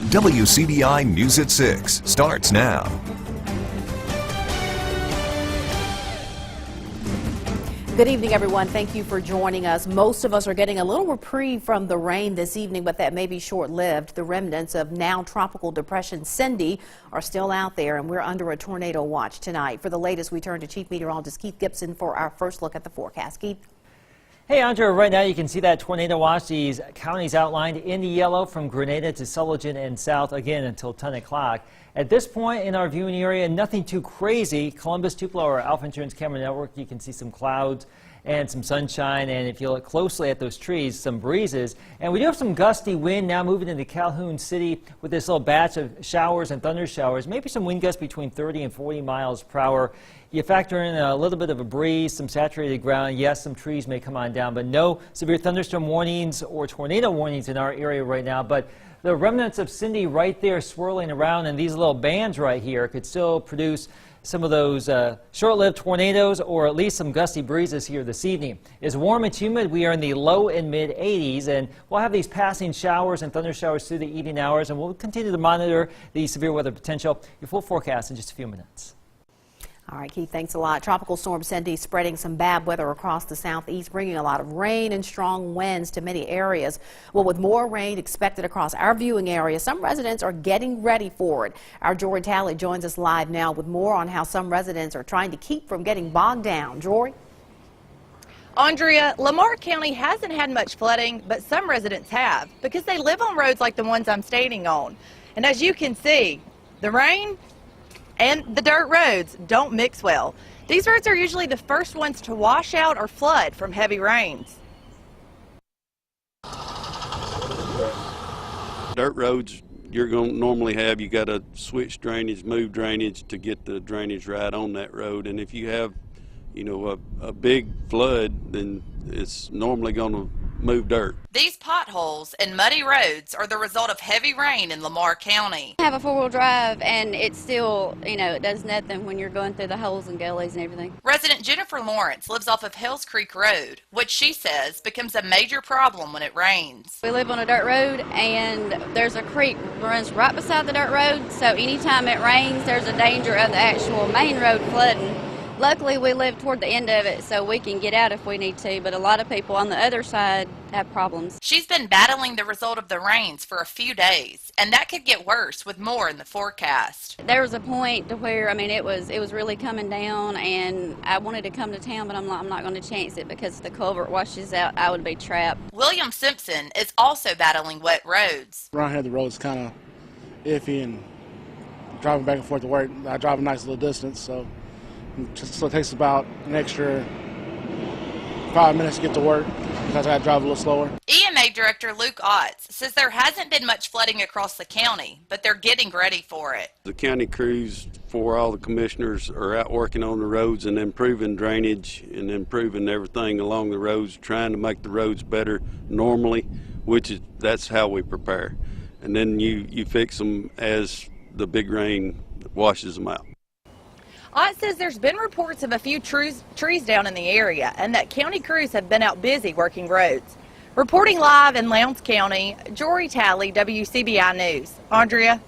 WCBI News at 6 starts now. Good evening, everyone. Thank you for joining us. Most of us are getting a little reprieve from the rain this evening, but that may be short-lived. The remnants of now tropical depression Cindy are still out there, and we're under a tornado watch tonight. For the latest, we turn to Chief Meteorologist Keith Gibson for our first look at the forecast. Keith? Hey, Andrea, right now you can see that tornado watch. These counties outlined in the yellow from Grenada to Sullivan and south again until 10 o'clock. At this point in our viewing area, nothing too crazy. Columbus, Tupelo, or Alpha Insurance Camera Network, you can see some clouds and some sunshine, and if you look closely at those trees, some breezes. And we do have some gusty wind now moving into Calhoun City with this little batch of showers and thunder showers, maybe some wind gusts between 30 and 40 miles per hour. You factor in a little bit of a breeze, some saturated ground. Yes, some trees may come on down, but no severe thunderstorm warnings or tornado warnings in our area right now. But the remnants of Cindy right there swirling around, and these little bands right here could still produce some of those short-lived tornadoes or at least some gusty breezes here this evening. It's warm and humid. We are in the low and mid 80s, and we'll have these passing showers and thunder showers through the evening hours, and we'll continue to monitor the severe weather potential. Your full forecast in just a few minutes. All right, Keith, thanks a lot. Tropical storm Cindy spreading some bad weather across the southeast, bringing a lot of rain and strong winds to many areas. Well, with more rain expected across our viewing area, some residents are getting ready for it. Our Jory Talley joins us live now with more on how some residents are trying to keep from getting bogged down. Jory? Andrea, Lamar County hasn't had much flooding, but some residents have because they live on roads like the ones I'm standing on. And as you can see, the rain and the dirt roads don't mix well. These roads are usually the first ones to wash out or flood from heavy rains. Dirt roads you're going to normally have, you got to switch drainage, move drainage to get the drainage right on that road. And if you have, you know, a big flood, then it's normally going to move dirt. These potholes and muddy roads are the result of heavy rain in Lamar County. I have a four-wheel drive, and it's still, you know, it does nothing when you're going through the holes and gullies and everything. Resident Jennifer Lawrence lives off of Hills Creek Road, which she says becomes a major problem when it rains. We live on a dirt road, and there's a creek that runs right beside the dirt road, so anytime it rains, there's a danger of the actual main road flooding. Luckily, we live toward the end of it, so we can get out if we need to, but a lot of people on the other side have problems. She's been battling the result of the rains for a few days, and that could get worse with more in the forecast. There was a point to where, I mean, it was really coming down, and I wanted to come to town, but I'm not going to chance it because if the culvert washes out, I would be trapped. William Simpson is also battling wet roads. Around here, the road's kind of iffy, and driving back and forth to work, I drive a nice little distance, so it takes about an extra 5 minutes to get to work because I got to drive a little slower. EMA Director Luke Otts says there hasn't been much flooding across the county, but they're getting ready for it. The county crews for all the commissioners are out working on the roads and improving drainage and improving everything along the roads, trying to make the roads better normally, that's how we prepare. And then you fix them as the big rain washes them out. Ott says there's been reports of a few trees down in the area and that county crews have been out busy working roads. Reporting live in Lowndes County, Jory Talley, WCBI News. Andrea?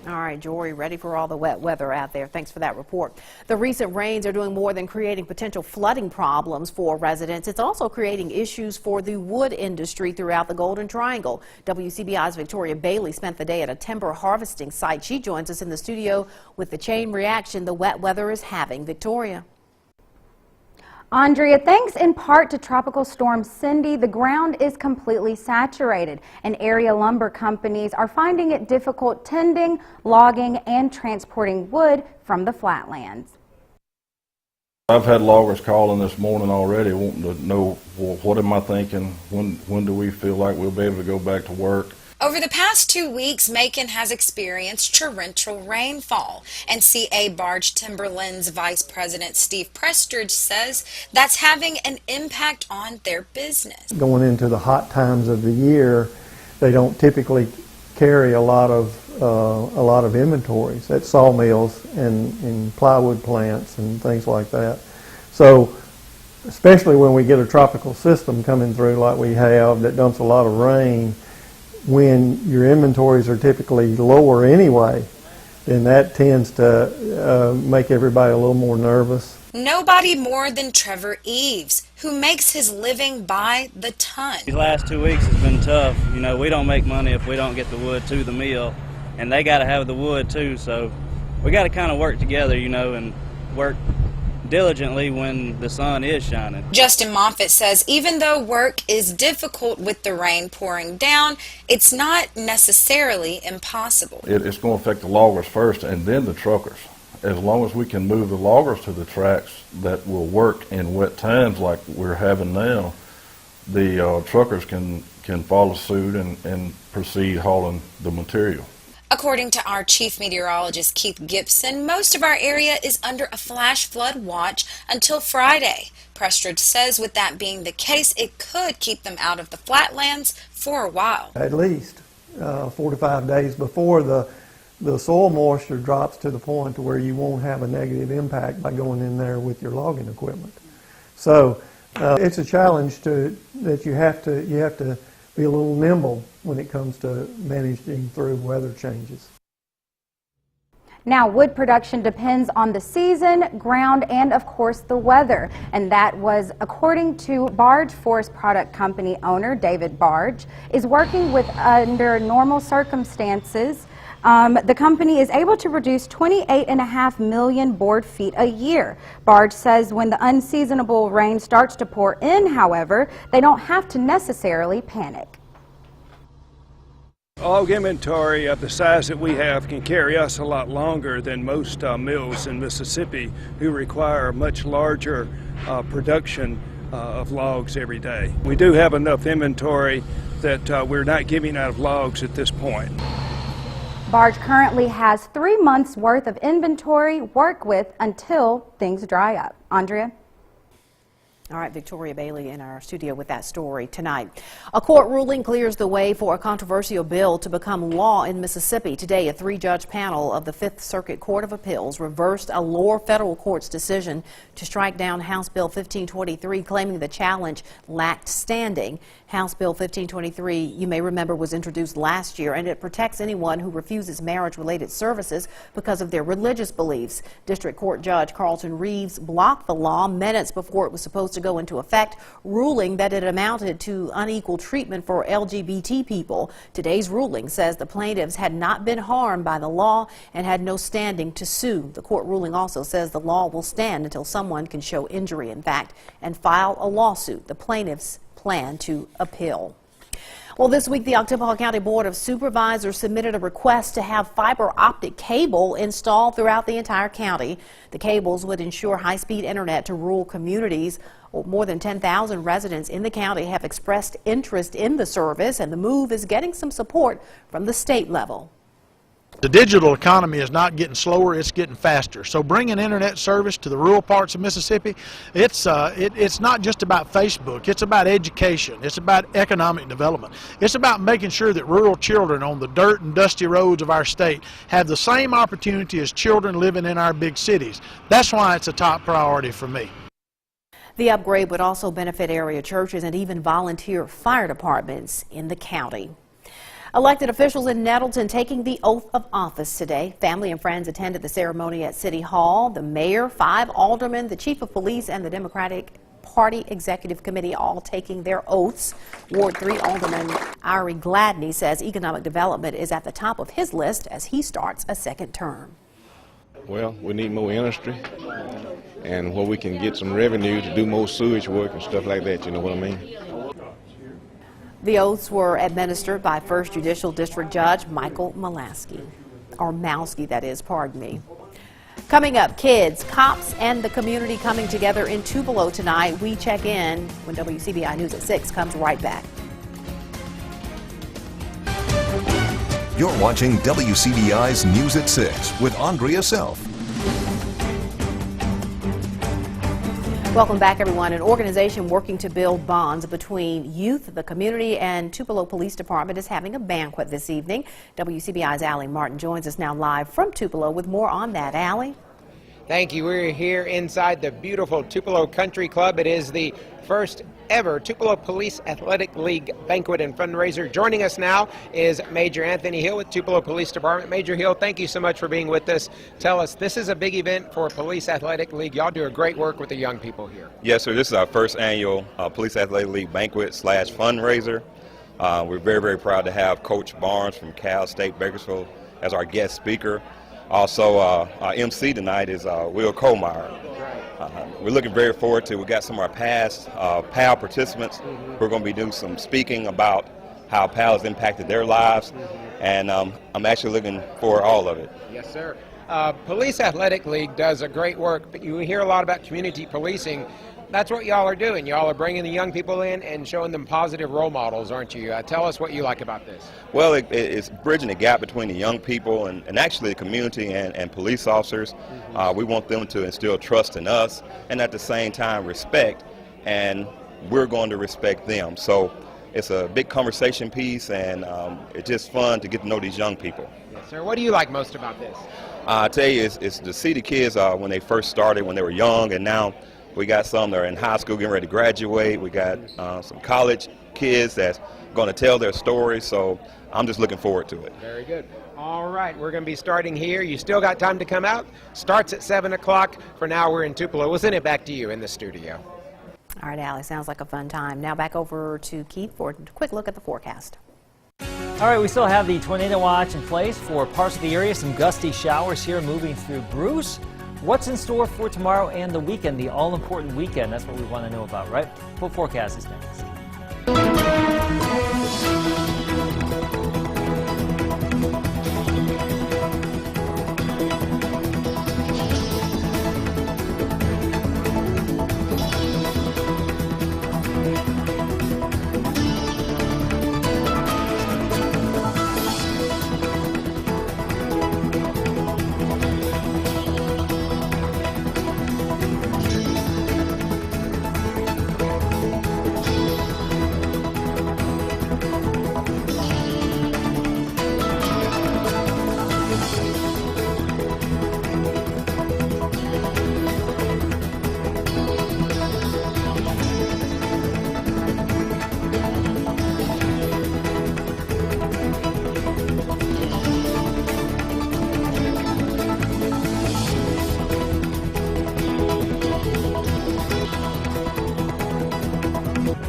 All right, Jory, ready for all the wet weather out there. Thanks for that report. The recent rains are doing more than creating potential flooding problems for residents. It's also creating issues for the wood industry throughout the Golden Triangle. WCBI's Victoria Bailey spent the day at a timber harvesting site. She joins us in the studio with the chain reaction the wet weather is having. Victoria. Andrea, thanks in part to Tropical Storm Cindy, the ground is completely saturated, and area lumber companies are finding it difficult tending, logging, and transporting wood from the flatlands. I've had loggers calling this morning already wanting to know, well, what am I thinking? When do we feel like we'll be able to go back to work? Over the past 2 weeks, Macon has experienced torrential rainfall, and CA Barge Timberlands Vice President Steve Prestridge says that's having an impact on their business. Going into the hot times of the year, they don't typically carry a lot of inventories at sawmills and in plywood plants and things like that. So especially when we get a tropical system coming through like we have that dumps a lot of rain, when your inventories are typically lower anyway, then that tends to make everybody a little more nervous. Nobody more than Trevor Eves, who makes his living by the ton. These last 2 weeks has been tough. You know, we don't make money if we don't get the wood to the mill, and they got to have the wood too, so we got to kind of work together, you know, and work diligently when the sun is shining. Justin Moffitt says even though work is difficult with the rain pouring down, it's not necessarily impossible. It's going to affect the loggers first and then the truckers. As long as we can move the loggers to the tracks that will work in wet times like we're having now, the truckers can follow suit and proceed hauling the material. According to our chief meteorologist Keith Gibson, most of our area is under a flash flood watch until Friday. Prestridge says with that being the case, it could keep them out of the flatlands for a while. At least 4 to 5 days before the soil moisture drops to the point to where you won't have a negative impact by going in there with your logging equipment. So it's a challenge that you have to be a little nimble when it comes to managing through weather changes. Now, wood production depends on the season, ground, and of course the weather. And that was according to Barge Forest Product Company owner David Barge, is working with under normal circumstances. The company is able to produce 28.5 million board feet a year. Barge says when the unseasonable rain starts to pour in, however, they don't have to necessarily panic. Log inventory of the size that we have can carry us a lot longer than most mills in Mississippi who require much larger production of logs every day. We do have enough inventory that we're not giving out of logs at this point. Barge currently has 3 months worth of inventory work with until things dry up. Andrea? All right, Victoria Bailey in our studio with that story tonight. A court ruling clears the way for a controversial bill to become law in Mississippi. Today, a 3-judge panel of the Fifth Circuit Court of Appeals reversed a lower federal court's decision to strike down House Bill 1523, claiming the challenge lacked standing. House Bill 1523, you may remember, was introduced last year, and it protects anyone who refuses marriage-related services because of their religious beliefs. District Court Judge Carlton Reeves blocked the law minutes before it was supposed to go into effect, ruling that it amounted to unequal treatment for LGBT people. Today's ruling says the plaintiffs had not been harmed by the law and had no standing to sue. The court ruling also says the law will stand until someone can show injury in fact and file a lawsuit. The plaintiffs plan to appeal. Well, this week, the Oktibbeha County Board of Supervisors submitted a request to have fiber optic cable installed throughout the entire county. The cables would ensure high-speed internet to rural communities. More than 10,000 residents in the county have expressed interest in the service, and the move is getting some support from the state level. The digital economy is not getting slower, it's getting faster. So bringing internet service to the rural parts of Mississippi, it's not just about Facebook, it's about education, it's about economic development. It's about making sure that rural children on the dirt and dusty roads of our state have the same opportunity as children living in our big cities. That's why it's a top priority for me. The upgrade would also benefit area churches and even volunteer fire departments in the county. Elected officials in Nettleton taking the oath of office today. Family and friends attended the ceremony at City Hall. The mayor, 5 aldermen, the chief of police, and the Democratic Party Executive Committee all taking their oaths. Ward 3 Alderman Irie Gladney says economic development is at the top of his list as he starts a second term. Well, we need more industry and where we can get some revenue to do more sewage work and stuff like that, you know what I mean? The oaths were administered by 1st Judicial District Judge Michael Malowski, or Malski, that is, pardon me. Coming up, kids, cops, and the community coming together in Tupelo tonight. We check in when WCBI News at 6 comes right back. You're watching WCBI's News at 6 with Andrea Self. Welcome back, everyone. An organization working to build bonds between youth, the community, and Tupelo Police Department is having a banquet this evening. WCBI's Allie Martin joins us now live from Tupelo with more on that. Allie? Thank you. We're here inside the beautiful Tupelo Country Club. It is the first ever Tupelo Police Athletic League banquet and fundraiser. Joining us now is Major Anthony Hill with Tupelo Police Department. Major Hill, thank you so much for being with us. Tell us, this is a big event for Police Athletic League. Y'all do a great work with the young people here. Yes, sir. This is our first annual Police Athletic League banquet / fundraiser. We're very, very proud to have Coach Barnes from Cal State Bakersfield as our guest speaker. Also, our MC tonight is Will Kohlmeyer. We're looking very forward to, we got some of our past PAL participants who are going to be doing some speaking about how PAL has impacted their lives, and I'm actually looking for all of it. Yes, sir. Police Athletic League does a great work, but you hear a lot about community policing. That's what y'all are doing. Y'all are bringing the young people in and showing them positive role models, aren't you? Tell us what you like about this. Well, it's bridging the gap between the young people and actually the community and police officers. We want them to instill trust in us and at the same time respect, and we're going to respect them. So it's a big conversation piece, and it's just fun to get to know these young people. Yes, sir. What do you like most about this? I tell you, it's to see the kids when they first started, when they were young, and now we got some that are in high school getting ready to graduate. We got some college kids that's going to tell their stories, so I'm just looking forward to it. Very good. All right, we're going to be starting here. You still got time to come out. Starts at 7 o'clock. For now, we're in Tupelo. We'll send it back to you in the studio. All right, Allie, sounds like a fun time. Now back over to Keith for a quick look at the forecast. All right, we still have the tornado watch in place for parts of the area. Some gusty showers here moving through Bruce. What's in store for tomorrow and the weekend, the all-important weekend? That's what we want to know about, right? Full forecast is next.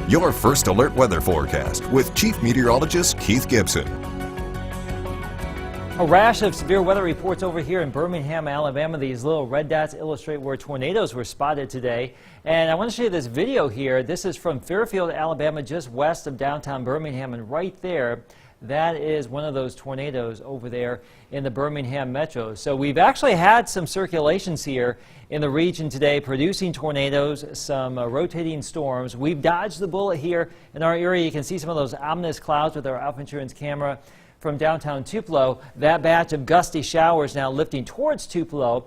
Your first alert weather forecast with Chief Meteorologist Keith Gibson. A rash of severe weather reports over here in Birmingham, Alabama. These little red dots illustrate where tornadoes were spotted today. And I want to show you this video here. This is from Fairfield, Alabama, just west of downtown Birmingham. And right there, that is one of those tornadoes over there in the Birmingham metro. So we've actually had some circulations here in the region today producing tornadoes, some rotating storms. We've dodged the bullet here in our area. You can see some of those ominous clouds with our Alpha Insurance camera from downtown Tupelo. That batch of gusty showers now lifting towards Tupelo.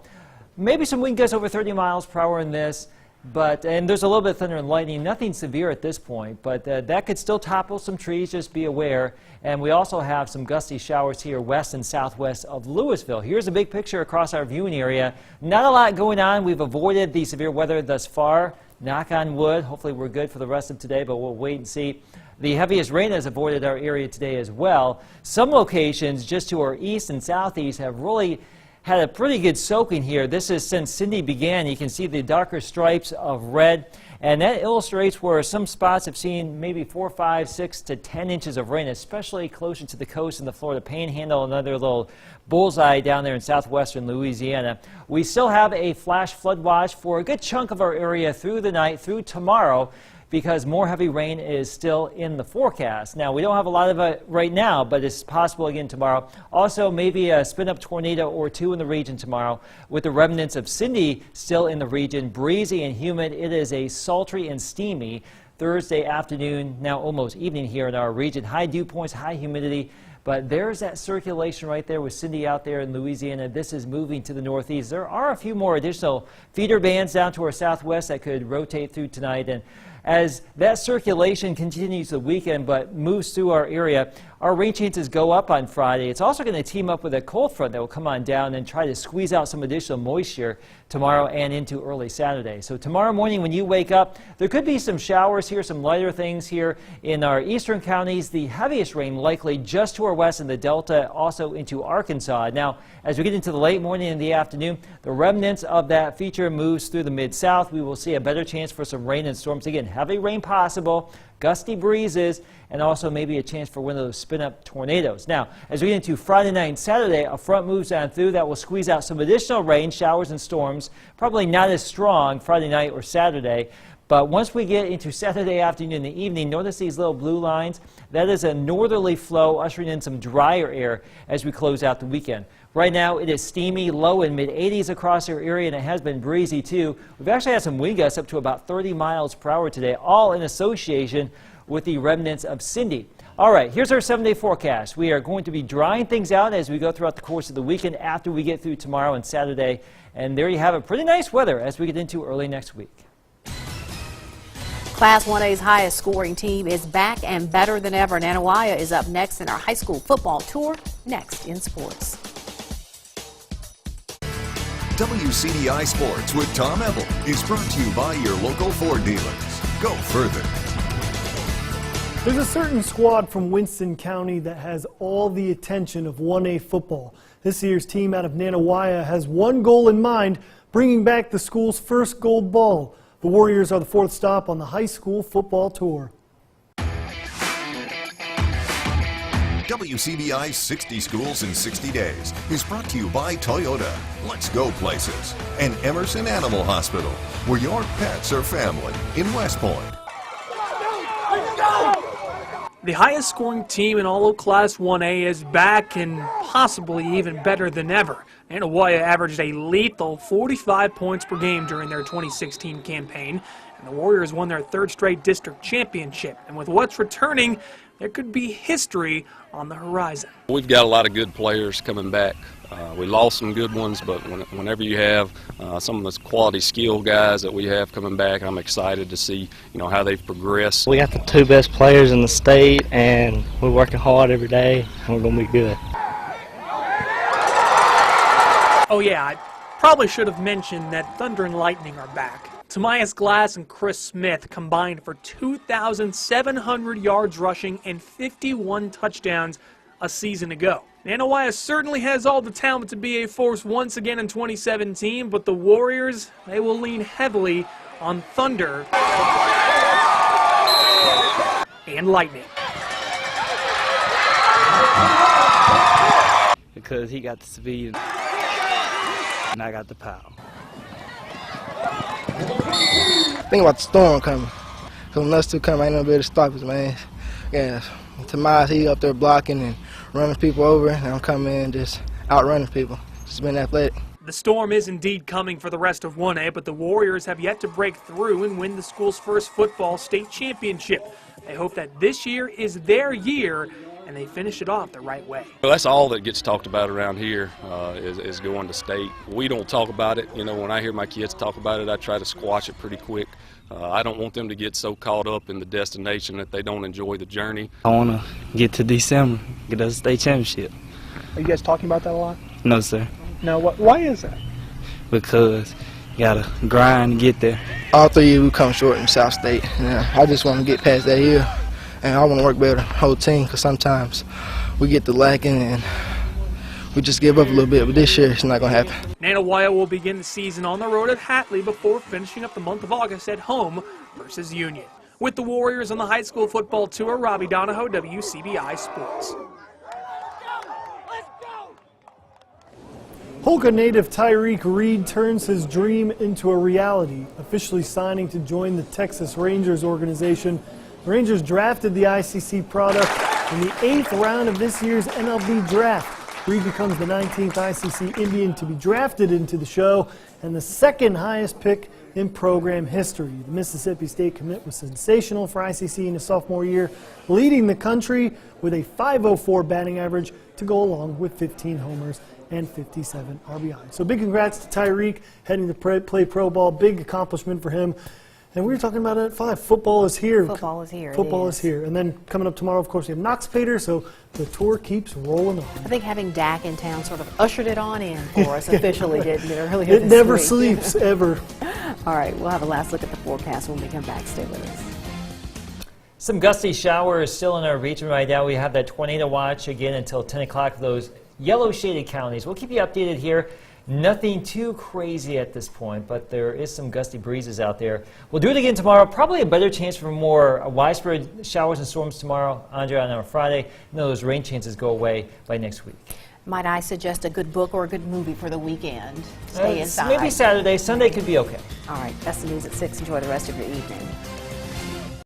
Maybe some wind gusts over 30 miles per hour in this. And there's a little bit of thunder and lightning, nothing severe at this point, but that could still topple some trees, just be aware. And we also have some gusty showers here west and southwest of Louisville. Here's a big picture across our viewing area. Not a lot going on. We've avoided the severe weather thus far. Knock on wood. Hopefully we're good for the rest of today, but we'll wait and see. The heaviest rain has avoided our area today as well. Some locations just to our east and southeast have really had a pretty good soaking here. This is since Cindy began. You can see the darker stripes of red, and that illustrates where some spots have seen maybe 4, 5, 6 to 10 inches of rain, especially closer to the coast in the Florida Panhandle, another little bullseye down there in southwestern Louisiana. We still have a flash flood watch for a good chunk of our area through the night, through tomorrow, because more heavy rain is still in the forecast. Now, we don't have a lot of it right now, but it's possible again tomorrow. Also, maybe a spin-up tornado or two in the region tomorrow, with the remnants of Cindy still in the region. Breezy and humid. It is a sultry and steamy Thursday afternoon, now almost evening here in our region. High dew points, high humidity. But there's that circulation right there with Cindy out there in Louisiana. This is moving to the northeast. There are a few more additional feeder bands down to our southwest that could rotate through tonight. And as that circulation continues the weekend but moves through our area, our rain chances go up on Friday. It's also going to team up with a cold front that will come on down and try to squeeze out some additional moisture tomorrow and into early Saturday. So tomorrow morning when you wake up, there could be some showers here, some lighter things here in our eastern counties. The heaviest rain likely just to our west in the Delta, also into Arkansas. Now, as we get into the late morning and the afternoon, the remnants of that feature moves through the mid-south. We will see a better chance for some rain and storms. Again, heavy rain possible, gusty breezes, and also maybe a chance for one of those spin-up tornadoes. Now, as we get into Friday night and Saturday, a front moves on through that will squeeze out some additional rain, showers, and storms. Probably not as strong Friday night or Saturday. But once we get into Saturday afternoon and the evening, notice these little blue lines. That is a northerly flow ushering in some drier air as we close out the weekend. Right now it is steamy, low in mid-80s across our area, and it has been breezy too. We've actually had some wind gusts up to about 30 miles per hour today, all in association with the remnants of Cindy. All right, here's our 7-day forecast. We are going to be drying things out as we go throughout the course of the weekend after we get through tomorrow and Saturday. And there you have it, pretty nice weather as we get into early next week. Class 1A's highest scoring team is back and better than ever. Nanawaya is up next in our high school football tour, next in sports. WCDI Sports with Tom Ebel is brought to you by your local Ford dealers. Go further. There's a certain squad from Winston County that has all the attention of 1A football. This year's team out of Nanawaya has one goal in mind, bringing back the school's first gold ball. The Warriors are the fourth stop on the high school football tour. WCBI's 60 Schools in 60 Days is brought to you by Toyota, Let's Go Places, and Emerson Animal Hospital, where your pets are family in West Point. The highest scoring team in all of Class 1A is back and possibly even better than ever. Nanawaya averaged a lethal 45 points per game during their 2016 campaign, and the Warriors won their third straight district championship. And with what's returning, there could be history on the horizon. We've got a lot of good players coming back. We lost some good ones, but whenever you have some of those quality skill guys that we have coming back, I'm excited to see how they've progressed. We got the two best players in the state, and we're working hard every day, and we're going to be good. Oh yeah, I probably should have mentioned that Thunder and Lightning are back. Tobias Glass and Chris Smith combined for 2,700 yards rushing and 51 touchdowns a season ago. Nanawaya certainly has all the talent to be a force once again in 2017, but the Warriors, they will lean heavily on Thunder and Lightning. Because he got the speed and I got the power. Think about the storm coming. So when us two come, ain't no better to stop us, man. Yeah, Tobias, he up there blocking and running people over, and I'm coming in just outrunning people. Just being athletic. The storm is indeed coming for the rest of 1A, but the Warriors have yet to break through and win the school's first football state championship. They hope that this year is their year and they finish it off the right way. Well, that's all that gets talked about around here is going to state. We don't talk about it. When I hear my kids talk about it, I try to squash it pretty quick. I don't want them to get so caught up in the destination that they don't enjoy the journey. I want to get to December, get us a state championship. Are you guys talking about that a lot? No, sir. No, why is that? Because you got to grind to get there. All 3 years we come short in South State. I just want to get past that year. And I want to work better, the whole team, because sometimes we get the lacking and we just give up a little bit. But this year, it's not going to happen. Nanawaya will begin the season on the road at Hatley before finishing up the month of August at home versus Union. With the Warriors on the high school football tour, Robbie Donahoe, WCBI Sports. Holka native Tyreek Reed turns his dream into a reality, officially signing to join the Texas Rangers organization. The Rangers drafted the ICC product in the 8th round of this year's MLB draft. Reed becomes the 19th ICC Indian to be drafted into the show and the second highest pick in program history. The Mississippi State commit was sensational for ICC in his sophomore year, leading the country with a .504 batting average to go along with 15 homers and 57 RBI. So big congrats to Tyreek heading to play pro ball. Big accomplishment for him. And we were talking about it at 5. Football is here. Football is here. Football is here. And then coming up tomorrow, of course, we have Knox Pater, so the tour keeps rolling on. I think having Dak in town sort of ushered it on in for us officially, didn't it? Earlier It this never week. sleeps, ever. All right, we'll have a last look at the forecast when we come back. Stay with us. Some gusty showers still in our region right now. We have that tornado watch again until 10 o'clock for those yellow shaded counties. We'll keep you updated here. Nothing too crazy at this point, but there is some gusty breezes out there. We'll do it again tomorrow. Probably a better chance for more widespread showers and storms tomorrow, Andrea, on Friday. And those rain chances go away by next week. Might I suggest a good book or a good movie for the weekend? Stay inside. Maybe Saturday. Sunday could be okay. All right, that's the news at 6. Enjoy the rest of your evening.